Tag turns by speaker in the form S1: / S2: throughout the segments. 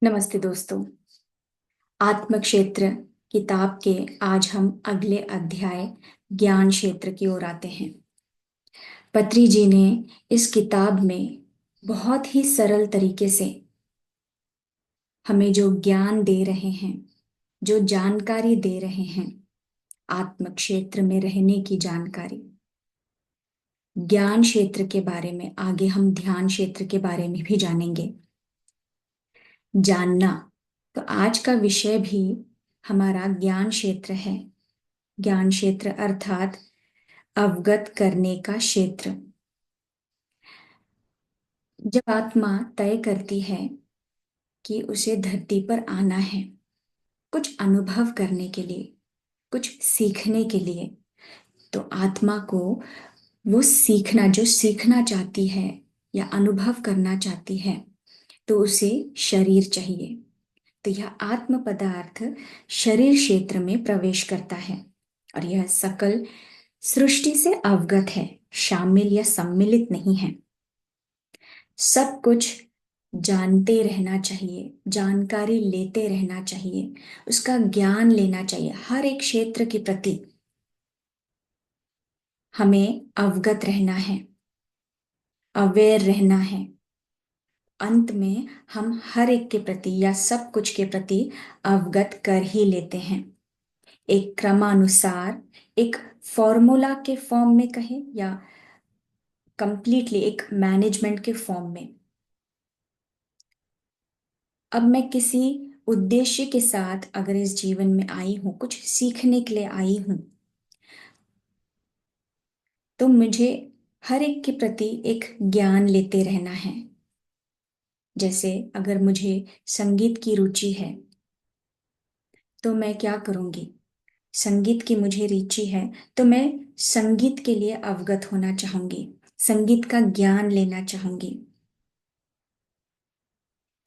S1: नमस्ते दोस्तों। आत्म क्षेत्र किताब के आज हम अगले अध्याय ज्ञान क्षेत्र की ओर आते हैं। पत्री जी ने इस किताब में बहुत ही सरल तरीके से हमें जो ज्ञान दे रहे हैं, जो जानकारी दे रहे हैं, आत्म क्षेत्र में रहने की जानकारी, ज्ञान क्षेत्र के बारे में आगे हम ध्यान क्षेत्र के बारे में भी जानेंगे। जानना, तो आज का विषय भी हमारा ज्ञान क्षेत्र है। ज्ञान क्षेत्र अर्थात अवगत करने का क्षेत्र। जब आत्मा तय करती है कि उसे धरती पर आना है कुछ अनुभव करने के लिए, कुछ सीखने के लिए, तो आत्मा को वो सीखना, जो सीखना चाहती है या अनुभव करना चाहती है, तो उसे शरीर चाहिए। तो यह आत्म पदार्थ शरीर क्षेत्र में प्रवेश करता है और यह सकल सृष्टि से अवगत है, शामिल या सम्मिलित नहीं है। सब कुछ जानते रहना चाहिए, जानकारी लेते रहना चाहिए, उसका ज्ञान लेना चाहिए। हर एक क्षेत्र के प्रति हमें अवगत रहना है, अवेयर रहना है। अंत में हम हर एक के प्रति या सब कुछ के प्रति अवगत कर ही लेते हैं। एक क्रमानुसार, एक फॉर्मूला के फॉर्म में कहें या कंप्लीटली एक मैनेजमेंट के फॉर्म में। अब मैं किसी उद्देश्य के साथ अगर इस जीवन में आई हूं, कुछ सीखने के लिए आई हूं, तो मुझे हर एक के प्रति एक ज्ञान लेते रहना है। जैसे अगर मुझे संगीत की रुचि है तो मैं क्या करूंगी? संगीत की मुझे रुचि है तो मैं संगीत के लिए अवगत होना चाहूंगी, संगीत का ज्ञान लेना चाहूंगी।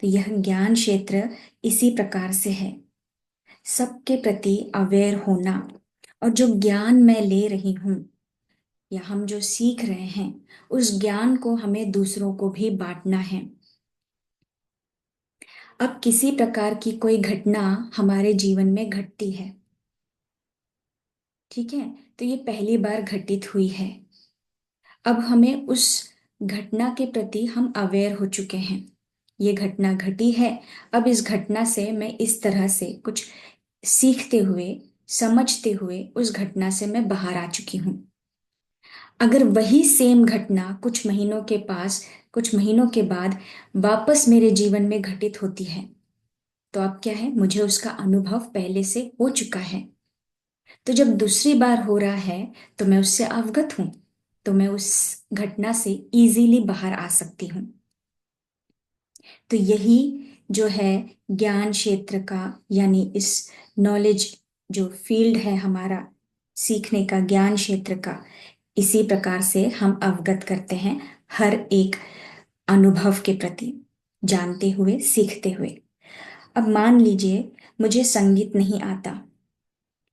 S1: तो यह ज्ञान क्षेत्र इसी प्रकार से है, सबके प्रति अवेयर होना। और जो ज्ञान मैं ले रही हूं या हम जो सीख रहे हैं, उस ज्ञान को हमें दूसरों को भी बांटना है। अब किसी प्रकार की कोई घटना हमारे जीवन में घटती है, ठीक है, तो ये पहली बार घटित हुई है। अब हमें उस घटना के प्रति हम अवेयर हो चुके हैं, ये घटना घटी है। अब इस घटना से मैं इस तरह से कुछ सीखते हुए, समझते हुए उस घटना से मैं बाहर आ चुकी हूं। अगर वही सेम घटना कुछ महीनों के बाद वापस मेरे जीवन में घटित होती है, तो अब क्या है, मुझे उसका अनुभव पहले से हो चुका है। तो जब दूसरी बार हो रहा है तो मैं उससे अवगत हूं, तो मैं उस घटना से इजीली बाहर आ सकती हूँ। तो यही जो है ज्ञान क्षेत्र का, यानी इस नॉलेज जो फील्ड है हमारा सीखने का, ज्ञान क्षेत्र का, इसी प्रकार से हम अवगत करते हैं हर एक अनुभव के प्रति, जानते हुए, सीखते हुए। अब मान लीजिए मुझे संगीत नहीं आता,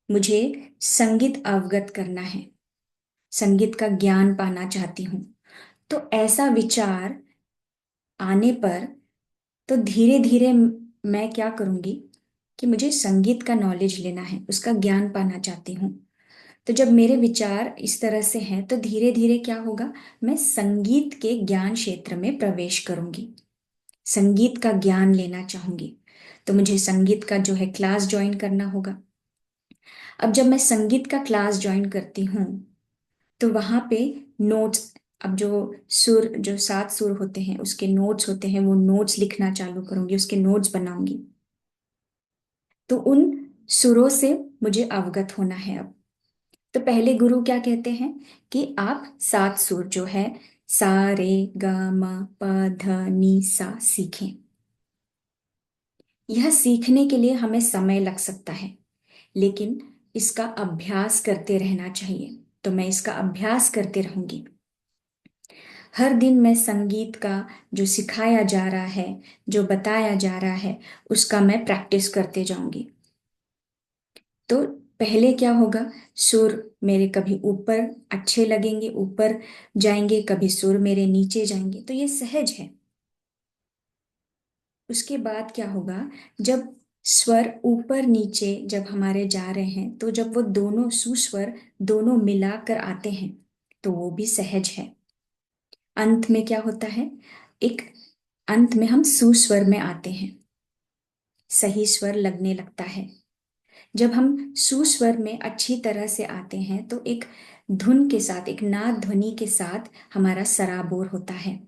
S1: मुझे संगीत अवगत करना है, संगीत का ज्ञान पाना चाहती हूँ। तो ऐसा विचार आने पर तो धीरे धीरे मैं क्या करूंगी कि मुझे संगीत का नॉलेज लेना है, उसका ज्ञान पाना चाहती हूँ। तो जब मेरे विचार इस तरह से हैं तो धीरे धीरे क्या होगा, मैं संगीत के ज्ञान क्षेत्र में प्रवेश करूंगी, संगीत का ज्ञान लेना चाहूंगी। तो मुझे संगीत का जो है क्लास ज्वाइन करना होगा। अब जब मैं संगीत का क्लास ज्वाइन करती हूँ तो वहां पे नोट्स, अब जो सुर, जो 7 सुर होते हैं उसके नोट्स होते हैं, वो नोट्स लिखना चालू करूंगी, उसके नोट्स बनाऊंगी। तो उन सुरों से मुझे अवगत होना है। अब तो पहले गुरु क्या कहते हैं कि आप 7 सुर जो है सा रे ग म प ध नि सा सीखें। यह सीखने के लिए हमें समय लग सकता है, लेकिन इसका अभ्यास करते रहना चाहिए। तो मैं इसका अभ्यास करते रहूंगी। हर दिन मैं संगीत का जो सिखाया जा रहा है, जो बताया जा रहा है, उसका मैं प्रैक्टिस करते जाऊंगी। तो पहले क्या होगा, सुर मेरे कभी ऊपर अच्छे लगेंगे, ऊपर जाएंगे, कभी सुर मेरे नीचे जाएंगे, तो ये सहज है। उसके बाद क्या होगा, जब स्वर ऊपर नीचे जब हमारे जा रहे हैं, तो जब वो दोनों सुस्वर दोनों मिलाकर आते हैं तो वो भी सहज है। अंत में क्या होता है, एक अंत में हम सुस्वर में आते हैं, सही स्वर लगने लगता है। जब हम सुस्वर में अच्छी तरह से आते हैं तो एक धुन के साथ, एक नाद ध्वनि के साथ हमारा सराबोर होता है।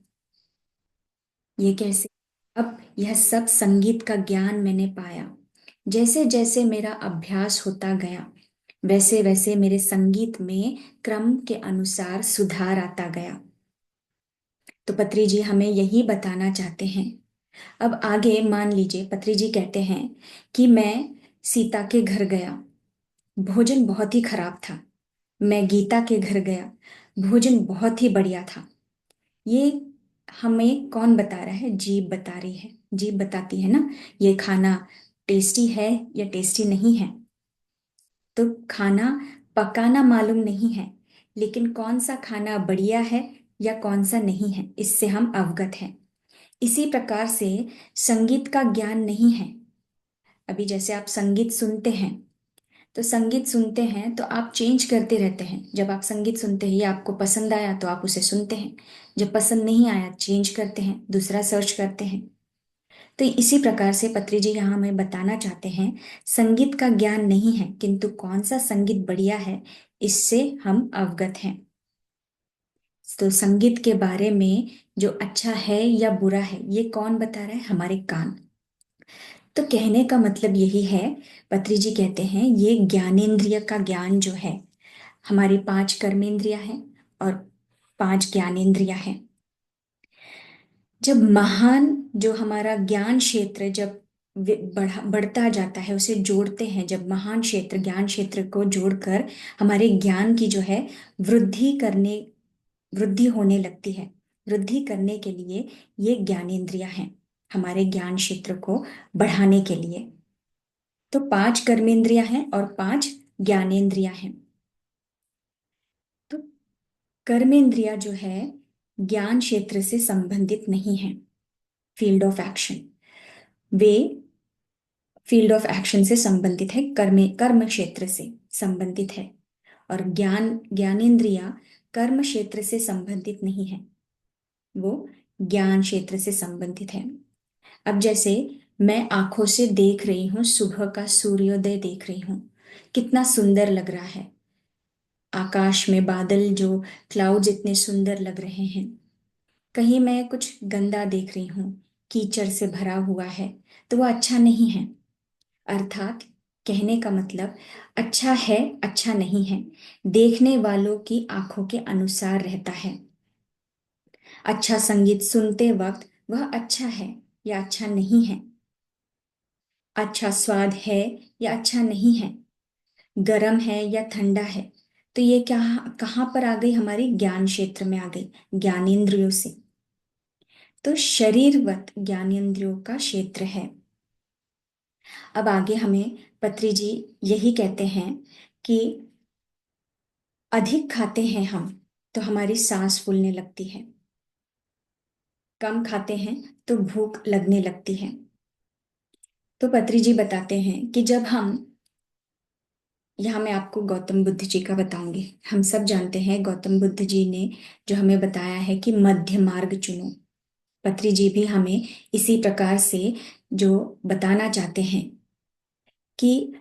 S1: ये कैसे? अब यह सब संगीत का ज्ञान मैंने पाया। जैसे जैसे मेरा अभ्यास होता गया, वैसे वैसे मेरे संगीत में क्रम के अनुसार सुधार आता गया। तो पत्री जी हमें यही बताना चाहते हैं। अब आगे मान लीजिए, पत्री जी कहते हैं कि मैं सीता के घर गया, भोजन बहुत ही खराब था। मैं गीता के घर गया, भोजन बहुत ही बढ़िया था। ये हमें कौन बता रहा है? जीभ बता रही है, जीभ बताती है ना, ये खाना टेस्टी है या टेस्टी नहीं है। तो खाना पकाना मालूम नहीं है, लेकिन कौन सा खाना बढ़िया है या कौन सा नहीं है, इससे हम अवगत हैं। इसी प्रकार से संगीत का ज्ञान नहीं है। अभी जैसे आप संगीत सुनते हैं, तो संगीत सुनते हैं तो आप चेंज करते रहते हैं। जब आप संगीत सुनते हैं, ये आपको पसंद आया तो आप उसे सुनते हैं, जब पसंद नहीं आया चेंज करते हैं, दूसरा सर्च करते हैं। तो इसी प्रकार से पत्री जी यहाँ हमें बताना चाहते हैं, संगीत का ज्ञान नहीं है, किंतु कौन सा संगीत बढ़िया है इससे हम अवगत हैं। तो संगीत के बारे में जो अच्छा है या बुरा है, ये कौन बता रहा है? हमारे कान। तो कहने का मतलब यही है, पत्री जी कहते हैं ये ज्ञानेंद्रिय का ज्ञान जो है, हमारी 5 कर्मेंद्रियां हैं और 5 ज्ञानेंद्रियां हैं। जब महान जो हमारा ज्ञान क्षेत्र जब बढ़ता जाता है, उसे जोड़ते हैं, जब महान क्षेत्र ज्ञान क्षेत्र को जोड़कर हमारे ज्ञान की जो है वृद्धि करने वृद्धि होने लगती है। वृद्धि करने के लिए ये ज्ञानेंद्रियां हैं, हमारे ज्ञान क्षेत्र को बढ़ाने के लिए। तो 5 कर्मेंद्रियां हैं और 5 ज्ञानेंद्रियां हैं। तो कर्मेंद्रिया जो है ज्ञान क्षेत्र से संबंधित नहीं है, field of action, way field of action से संबंधित है, कर्म क्षेत्र से संबंधित है। और ज्ञानेंद्रिया कर्म क्षेत्र से संबंधित नहीं है, वो ज्ञान क्षेत्र से संबंधित है। अब जैसे मैं आंखों से देख रही हूँ, सुबह का सूर्योदय देख रही हूँ, कितना सुंदर लग रहा है। आकाश में बादल जो क्लाउड्स इतने सुंदर लग रहे हैं। कहीं मैं कुछ गंदा देख रही हूँ, कीचड़ से भरा हुआ है, तो वो अच्छा नहीं है। अर्थात कहने का मतलब, अच्छा है अच्छा नहीं है, देखने वालों की आंखों के अनुसार रहता है। अच्छा संगीत सुनते वक्त वह अच्छा है या अच्छा नहीं है, अच्छा स्वाद है या अच्छा नहीं है, गर्म है या ठंडा है। तो ये क्या, कहाँ पर आ गई? हमारी ज्ञान क्षेत्र में आ गई, ज्ञानेंद्रियों से। तो शरीरवत ज्ञानेंद्रियों का क्षेत्र है। अब आगे हमें पत्री जी यही कहते हैं कि अधिक खाते हैं हम तो हमारी सांस फूलने लगती है, कम खाते हैं तो भूख लगने लगती है। तो पत्री जी बताते हैं कि जब हम, यहाँ मैं आपको गौतम बुद्ध जी का बताऊंगी। हम सब जानते हैं गौतम बुद्ध जी ने जो हमें बताया है कि मध्य मार्ग चुनो। पत्री जी भी हमें इसी प्रकार से जो बताना चाहते हैं कि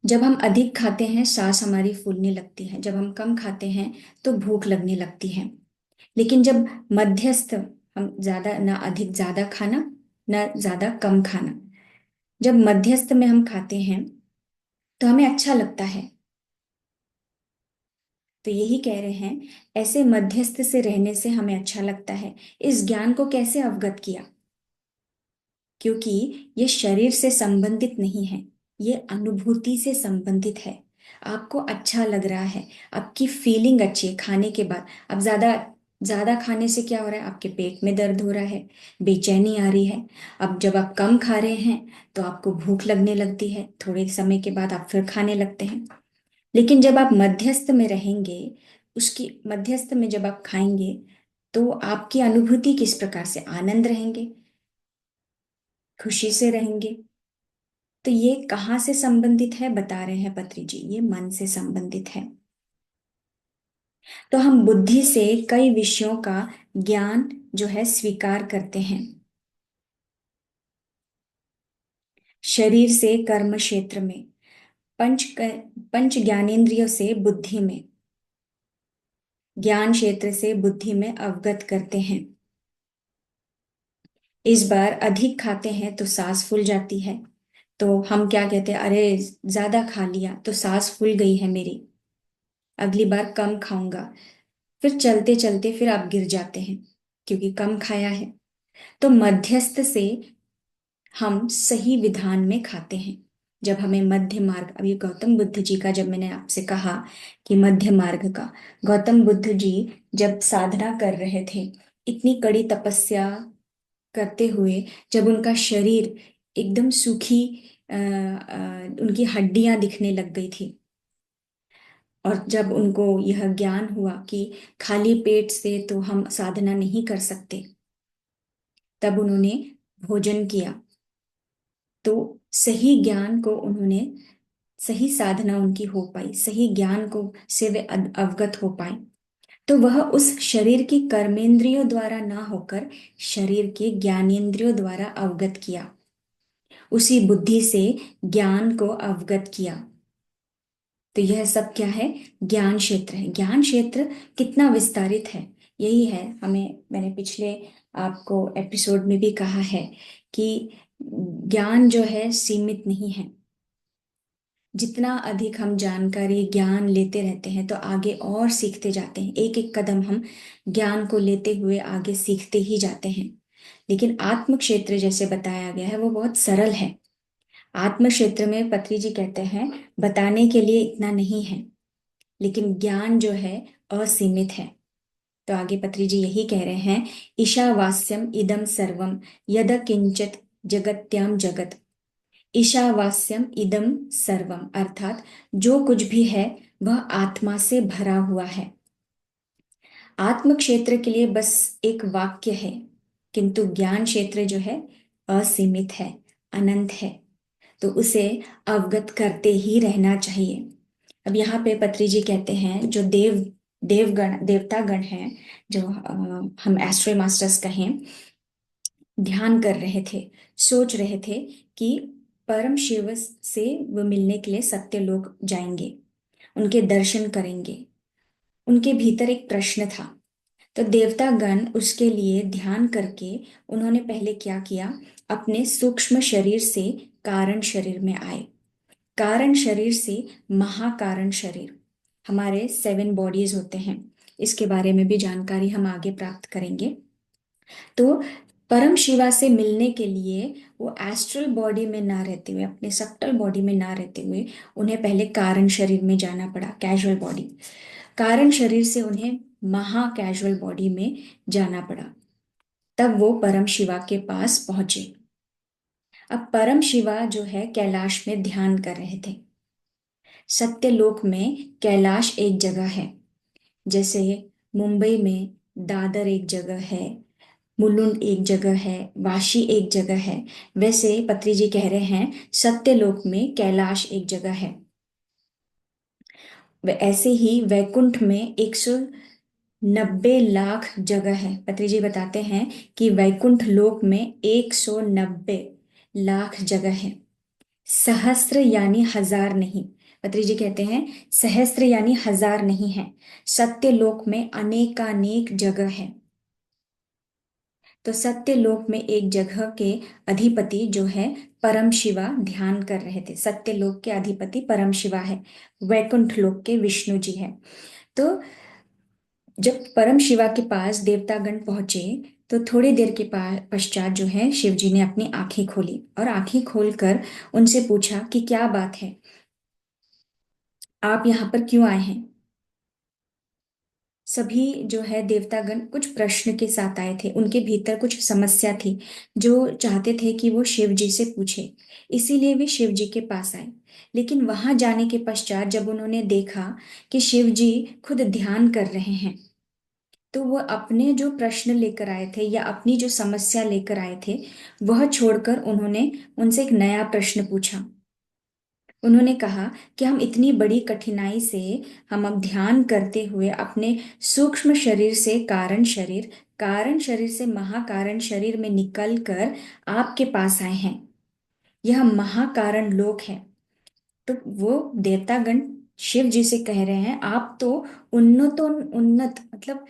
S1: जब हम अधिक खाते हैं सांस हमारी फूलने लगती है, जब हम कम खाते हैं तो भूख लगने लगती है। लेकिन जब मध्यस्थ, हम ज्यादा ना अधिक ज्यादा खाना, ना ज्यादा कम खाना, जब मध्यस्थ में हम खाते हैं तो हमें अच्छा लगता है। तो यही कह रहे हैं, ऐसे मध्यस्थ से रहने से हमें अच्छा लगता है। इस ज्ञान को कैसे अवगत किया? क्योंकि ये शरीर से संबंधित नहीं है, ये अनुभूति से संबंधित है। आपको अच्छा लग रहा है, आपकी फीलिंग अच्छी है खाने के बाद। अब ज्यादा ज्यादा खाने से क्या हो रहा है? आपके पेट में दर्द हो रहा है, बेचैनी आ रही है। अब जब आप कम खा रहे हैं तो आपको भूख लगने लगती है, थोड़े समय के बाद आप फिर खाने लगते हैं। लेकिन जब आप मध्यस्थ में रहेंगे, उसकी मध्यस्थ में जब आप खाएंगे, तो आपकी अनुभूति किस प्रकार से? आनंद रहेंगे, खुशी से रहेंगे। तो ये कहाँ से संबंधित है बता रहे हैं पत्री जी, ये मन से संबंधित है। तो हम बुद्धि से कई विषयों का ज्ञान जो है स्वीकार करते हैं। शरीर से कर्म क्षेत्र में, पंच ज्ञानेंद्रियों से बुद्धि में, ज्ञान क्षेत्र से बुद्धि में अवगत करते हैं। इस बार अधिक खाते हैं तो सांस फूल जाती है, तो हम क्या कहते हैं, अरे ज्यादा खा लिया तो सांस फूल गई है मेरी, अगली बार कम खाऊंगा। फिर चलते चलते फिर आप गिर जाते हैं क्योंकि कम खाया है। तो मध्यस्थ से हम सही विधान में खाते हैं। जब हमें मध्य मार्ग, अभी गौतम बुद्ध जी का, जब मैंने आपसे कहा कि मध्य मार्ग का, गौतम बुद्ध जी जब साधना कर रहे थे, इतनी कड़ी तपस्या करते हुए, जब उनका शरीर एकदम सूखी, उनकी हड्डियां दिखने लग गई थी, और जब उनको यह ज्ञान हुआ कि खाली पेट से तो हम साधना नहीं कर सकते, तब उन्होंने भोजन किया। तो सही ज्ञान को उन्होंने, सही साधना उनकी हो पाई, सही ज्ञान को से वे अवगत हो पाए। तो वह उस शरीर की कर्मेंद्रियों द्वारा ना होकर शरीर के ज्ञानेंद्रियों द्वारा अवगत किया, उसी बुद्धि से ज्ञान को अवगत किया। तो यह सब क्या है, ज्ञान क्षेत्र है। ज्ञान क्षेत्र कितना विस्तारित है, यही है हमें, मैंने पिछले आपको एपिसोड में भी कहा है कि ज्ञान जो है सीमित नहीं है। जितना अधिक हम जानकारी ज्ञान लेते रहते हैं तो आगे और सीखते जाते हैं, एक एक कदम हम ज्ञान को लेते हुए आगे सीखते ही जाते हैं। लेकिन आत्म क्षेत्र जैसे बताया गया है वो बहुत सरल है। आत्म क्षेत्र में पत्री जी कहते हैं बताने के लिए इतना नहीं है, लेकिन ज्ञान जो है असीमित है। तो आगे पत्री जी यही कह रहे हैं, ईशावास्यम इदम सर्वम यद किंचित जगत्याम जगत। ईशावास्यम इदम सर्वम अर्थात जो कुछ भी है वह आत्मा से भरा हुआ है। आत्म क्षेत्र के लिए बस एक वाक्य है, किंतु ज्ञान क्षेत्र जो है असीमित है, अनंत है। तो उसे अवगत करते ही रहना चाहिए। अब यहाँ पे पत्री जी कहते हैं जो देवगण देवतागण हैं, जो हम एस्ट्रो मास्टर्स कहें, ध्यान कर रहे थे, सोच रहे थे कि परम शिव से वो मिलने के लिए सत्यलोक जाएंगे, उनके दर्शन करेंगे। उनके भीतर एक प्रश्न था। तो देवतागण उसके लिए ध्यान करके उन्होंने पहले क्या किया, अपने सूक्ष्म शरीर से कारण शरीर में आए, कारण शरीर से महाकारण शरीर। हमारे 7 बॉडीज होते हैं, इसके बारे में भी जानकारी हम आगे प्राप्त करेंगे। तो परम शिवा से मिलने के लिए वो एस्ट्रल बॉडी में ना रहते हुए, अपने सब्टल बॉडी में ना रहते हुए, उन्हें पहले कारण शरीर में जाना पड़ा, कैजुअल बॉडी। कारण शरीर से उन्हें महा कैजुअल बॉडी में जाना पड़ा, तब वो परम शिवा के पास पहुंचे। अब परम शिवा जो है कैलाश में ध्यान कर रहे थे। सत्यलोक में कैलाश एक जगह है, जैसे मुंबई में दादर एक जगह है, मुलुंड एक जगह है, वाशी एक जगह है, वैसे पत्री जी कह रहे हैं सत्यलोक में कैलाश एक जगह है। ऐसे ही वैकुंठ में 190 लाख जगह है। पत्री जी बताते हैं कि वैकुंठ लोक में 190 लाख जगह है। सहस्त्र यानी हजार नहीं, पत्री जी कहते हैं सहस्त्र यानी हजार नहीं है, सत्यलोक में अनेकानेक जगह है। तो सत्यलोक में एक जगह के अधिपति जो है परम शिवा ध्यान कर रहे थे। सत्यलोक के अधिपति परम शिवा है, वैकुंठ लोक के विष्णु जी है। तो जब परम शिवा के पास देवतागण पहुंचे, तो थोड़ी देर के पश्चात जो है शिव जी ने अपनी आंखें खोली और आंखें खोलकर उनसे पूछा कि क्या बात है, आप यहाँ पर क्यों आए हैं। सभी जो है देवतागण कुछ प्रश्न के साथ आए थे, उनके भीतर कुछ समस्या थी जो चाहते थे कि वो शिव जी से पूछे, इसीलिए वे शिव जी के पास आए। लेकिन वहां जाने के पश्चात जब उन्होंने देखा कि शिव जी खुद ध्यान कर रहे हैं, तो वो अपने जो प्रश्न लेकर आए थे या अपनी जो समस्या लेकर आए थे, वह छोड़कर उन्होंने उनसे एक नया प्रश्न पूछा। उन्होंने कहा कि हम इतनी बड़ी कठिनाई से, हम अब ध्यान करते हुए अपने सूक्ष्म शरीर से कारण शरीर से महाकारण शरीर में निकल कर आपके पास आए हैं। यह महाकारण लोक है। तो वो देवतागण शिव जी से कह रहे हैं, आप तो उन्नत मतलब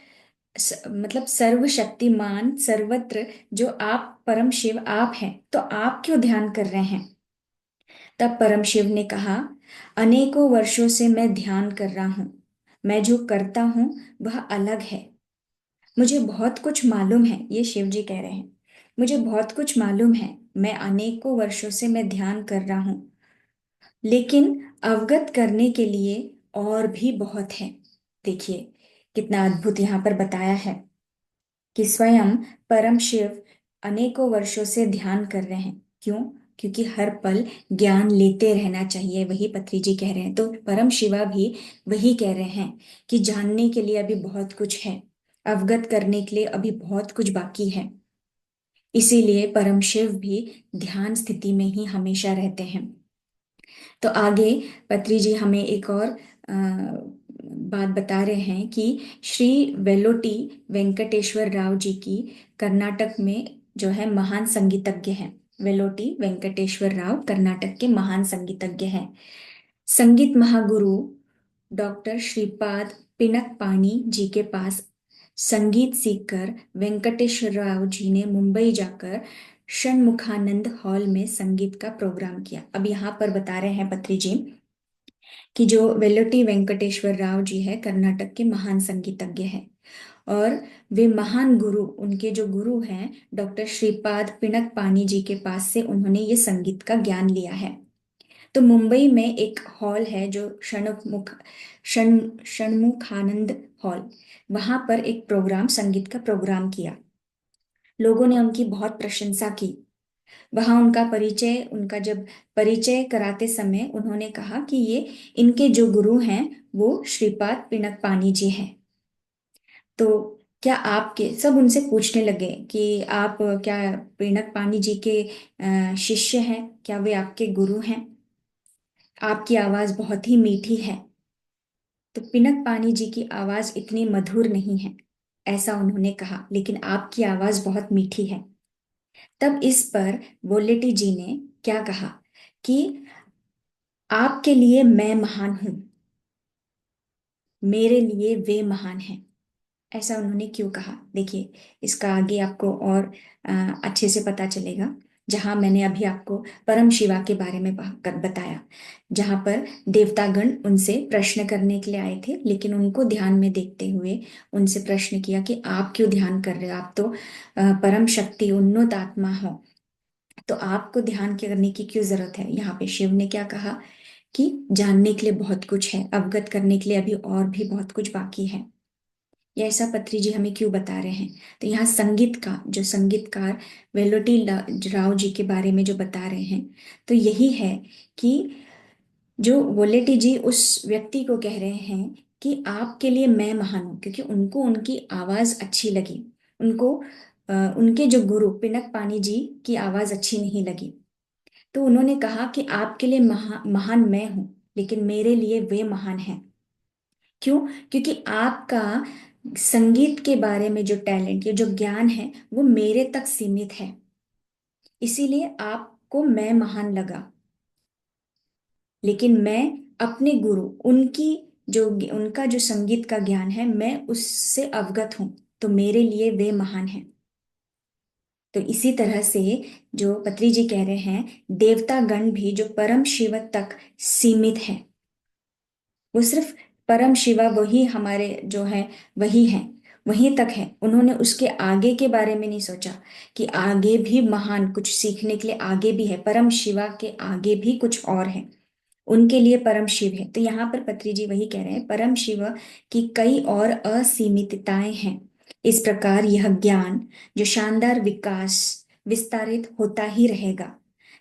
S1: मतलब सर्वशक्तिमान सर्वत्र जो आप परम शिव आप हैं, तो आप क्यों ध्यान कर रहे हैं? तब परम शिव ने कहा, अनेकों वर्षों से मैं ध्यान कर रहा हूं। मैं जो करता हूं वह अलग है। मुझे बहुत कुछ मालूम है, ये शिव जी कह रहे हैं। मुझे बहुत कुछ मालूम है, मैं अनेकों वर्षों से मैं ध्यान कर रहा हूं, लेकिन अवगत करने के लिए और भी बहुत है। देखिए कितना अद्भुत यहाँ पर बताया है कि स्वयं परम शिव अनेकों वर्षों से ध्यान कर रहे हैं। क्यों? क्योंकि हर पल ज्ञान लेते रहना चाहिए, वही पत्री जी कह रहे हैं। तो परम शिवा भी वही कह रहे हैं कि जानने के लिए अभी बहुत कुछ है, अवगत करने के लिए अभी बहुत कुछ बाकी है। इसीलिए परम शिव भी ध्यान स्थिति में ही हमेशा रहते हैं। तो आगे पत्री जी हमें एक और बात बता रहे हैं कि श्री वेलोटी वेंकटेश्वर राव जी की कर्नाटक में जो है महान संगीतज्ञ हैं। वेलोटी वेंकटेश्वर राव कर्नाटक के महान संगीतज्ञ हैं। संगीत महागुरु डॉक्टर श्रीपाद पिनक पानी जी के पास संगीत सीखकर वेंकटेश्वर राव जी ने मुंबई जाकर षणमुखानंद हॉल में संगीत का प्रोग्राम किया। अब यहाँ पर बता रहे हैं पत्री जी कि जो वेल्लोटी वेंकटेश्वर राव जी है कर्नाटक के महान संगीतज्ञ हैं, और वे महान गुरु, उनके जो गुरु हैं डॉक्टर श्रीपाद पिनक पानी जी के पास से उन्होंने ये संगीत का ज्ञान लिया है। तो मुंबई में एक हॉल है जो षणमुखानंद हॉल, वहां पर एक प्रोग्राम, संगीत का प्रोग्राम किया। लोगों ने उनकी बहुत प्रशंसा की। वहां उनका परिचय, उनका जब परिचय कराते समय उन्होंने कहा कि ये इनके जो गुरु हैं वो श्रीपाद पिनक पानी जी हैं। तो क्या आपके, सब उनसे पूछने लगे कि आप क्या पिनक पानी जी के शिष्य हैं, क्या वे आपके गुरु हैं? आपकी आवाज बहुत ही मीठी है। तो पिनक पानी जी की आवाज इतनी मधुर नहीं है, ऐसा उन्होंने कहा, लेकिन आपकी आवाज बहुत मीठी है। तब इस पर वोलेटी जी ने क्या कहा कि आपके लिए मैं महान हूं, मेरे लिए वे महान हैं। ऐसा उन्होंने क्यों कहा? देखिए इसका आगे आपको और अच्छे से पता चलेगा, जहां मैंने अभी आपको परम शिवा के बारे में बताया, जहां पर देवतागण उनसे प्रश्न करने के लिए आए थे, लेकिन उनको ध्यान में देखते हुए उनसे प्रश्न किया कि आप क्यों ध्यान कर रहे हो, आप तो परम शक्ति उन्नत आत्मा हो, तो आपको ध्यान करने की क्यों जरूरत है? यहाँ पे शिव ने क्या कहा कि जानने के लिए बहुत कुछ है, अवगत करने के लिए अभी और भी बहुत कुछ बाकी है। ये ऐसा पत्री जी हमें क्यों बता रहे हैं? तो यहाँ संगीत का जो संगीतकार वेलोटी राव जी के बारे में जो बता रहे हैं, तो यही है कि जो वोलेटी जी उस व्यक्ति को कह रहे हैं कि आपके लिए मैं महान हूं, क्योंकि उनको उनकी आवाज अच्छी लगी। उनको उनके जो गुरु पिनक पानी जी की आवाज अच्छी नहीं लगी, तो उन्होंने कहा कि आपके लिए महान मैं हूं, लेकिन मेरे लिए वे महान हैं। क्यों? क्योंकि आपका संगीत के बारे में जो टैलेंट या जो ज्ञान है वो मेरे तक सीमित है, इसीलिए आपको मैं महान लगा। लेकिन मैं अपने गुरु, उनकी जो उनका जो संगीत का ज्ञान है मैं उससे अवगत हूं, तो मेरे लिए वे महान हैं। तो इसी तरह से जो पत्री जी कह रहे हैं, देवता गण भी जो परम शिव तक सीमित है, वो सिर्फ परम शिवा वही हमारे जो है वही है, वहीं तक है। उन्होंने उसके आगे के बारे में नहीं सोचा कि आगे भी महान कुछ सीखने के लिए आगे भी है, परम शिवा के आगे भी कुछ और है, उनके लिए परम शिव है। तो यहाँ पर पत्री जी वही कह रहे हैं, परम शिव की कई और असीमितताएं हैं। इस प्रकार यह ज्ञान जो शानदार विकास विस्तारित होता ही रहेगा।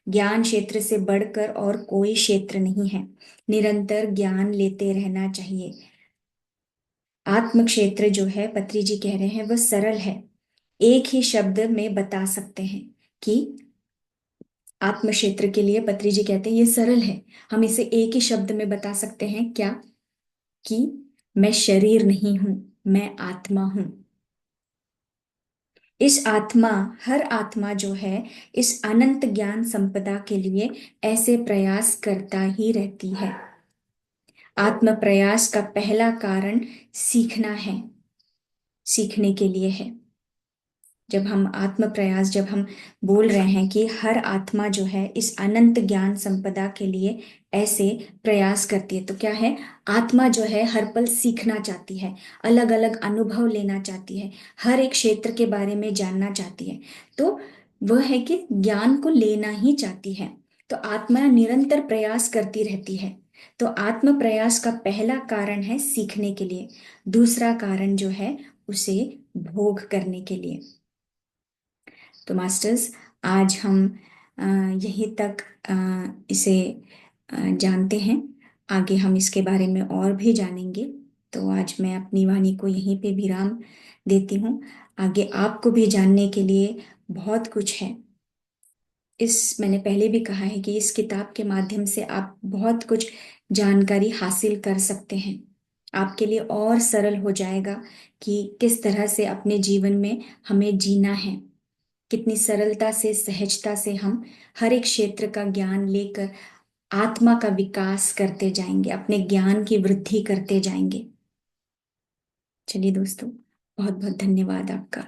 S1: ज्ञान क्षेत्र से बढ़कर और कोई क्षेत्र नहीं है, निरंतर ज्ञान लेते रहना चाहिए। आत्म क्षेत्र जो है, पत्री जी कह रहे हैं, वह सरल है। एक ही शब्द में बता सकते हैं कि आत्म क्षेत्र के लिए पत्री जी कहते हैं ये सरल है। हम इसे एक ही शब्द में बता सकते हैं, क्या? कि मैं शरीर नहीं हूं, मैं आत्मा हूं। इस आत्मा, हर आत्मा जो है, इस अनंत ज्ञान संपदा के लिए ऐसे प्रयास करता ही रहती है। आत्म प्रयास का पहला कारण सीखना है, सीखने के लिए है। जब हम आत्म प्रयास, जब हम बोल रहे हैं कि हर आत्मा जो है इस अनंत ज्ञान संपदा के लिए ऐसे प्रयास करती है, तो क्या है? आत्मा जो है हर पल सीखना चाहती है, अलग अलग अनुभव लेना चाहती है, हर एक क्षेत्र के बारे में जानना चाहती है। तो वह है कि ज्ञान को लेना ही चाहती है। तो आत्मा निरंतर प्रयास करती रहती है। तो आत्म प्रयास का पहला कारण है सीखने के लिए। दूसरा कारण जो है, उसे भोग करने के लिए। तो मास्टर्स, आज हम यहीं तक इसे जानते हैं। आगे हम इसके बारे में और भी जानेंगे। तो आज मैं अपनी वाणी को यहीं पे विराम देती हूँ। आगे आपको भी जानने के लिए बहुत कुछ है। मैंने पहले भी कहा है कि इस किताब के माध्यम से आप बहुत कुछ जानकारी हासिल कर सकते हैं। आपके लिए और सरल हो जाएगा कि किस तरह से अपने जीवन में हमें जीना है। कितनी सरलता से, सहजता से हम हर एक क्षेत्र का ज्ञान लेकर आत्मा का विकास करते जाएंगे, अपने ज्ञान की वृद्धि करते जाएंगे। चलिए दोस्तों, बहुत बहुत धन्यवाद आपका।